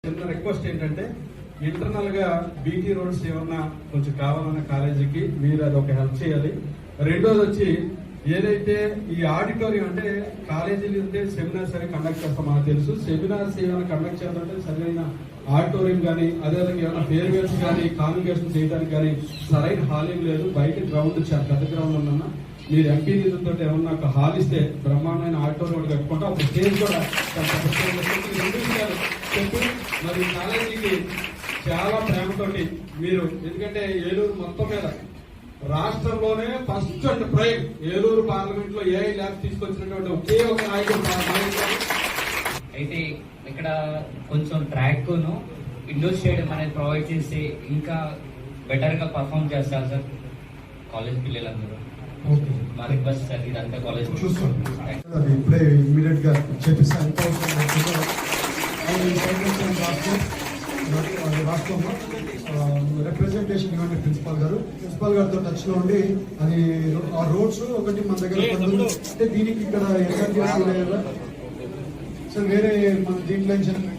చిన్న రిక్వెస్ట్ ఏంటంటే ఇంటర్నల్ గా బీటీ రోడ్స్ ఏమన్నా కొంచెం కావాలన్న కాలేజీకి మీరు అది ఒక హెల్ప్ చేయాలి. రెండోది వచ్చి ఏదైతే ఈ ఆడిటోరియం అంటే కాలేజీలు ఉంటే సెమినార్స్ అని కండక్ట్ చేస్తాం మనకు తెలుసు. సెమినార్స్ ఏమైనా కండక్ట్ చేయాలంటే సరైన ఆడిటోరియం కానీ అదేవిధంగా ఏమైనా ఫేర్వెల్స్ కానీ కాన్వకేషన్ చేయడానికి కానీ సరైన హాల్ ఏం లేదు. బయట గ్రౌండ్ చాలా పెద్ద గ్రౌండ్ ఉందన్న మీరు ఎంపీ నిధులతో ఏమన్నా ఒక హాల్ ఇస్తే బ్రహ్మాండమైన ఆడిటోరియం కట్టుకుంటే ఒక స్టేజ్ కూడా చెప్పి మరి కాలేజీకి చాలా ప్రేమతోటి మీరు ఎందుకంటే ఏలూరు మొత్తం మీద రాష్ట్రంలోనే first and prime Eluru parliament లో ఏఐ ల్యాబ్ తీసుకొచ్చినటువంటి ఒకే ఒక నాయకుడు అయితే ఇక్కడ కొంచెం ట్రాక్ ను ఇండోర్ స్టేడియం అనేది ప్రొవైడ్ చేసి ఇంకా బెటర్ గా పర్ఫామ్ చేస్తారు సార్ కాలేజ్ పిల్లలందరూ. మా రిక్వెస్ట్ సార్ ఇదంతా కాలేజ్ అది ఇప్పుడే ఇమీడియట్ గా చేపిస్తాను. రాష్ట్రంలో రిప్రజెంటేషన్ ఇవ్వండి ప్రిన్సిపాల్ గారితో టచ్ లో ఉండి అది ఆ రోడ్స్ ఒకటి మన దగ్గర అంటే దీనికి ఇక్కడ సార్ వేరే మన దీంట్లో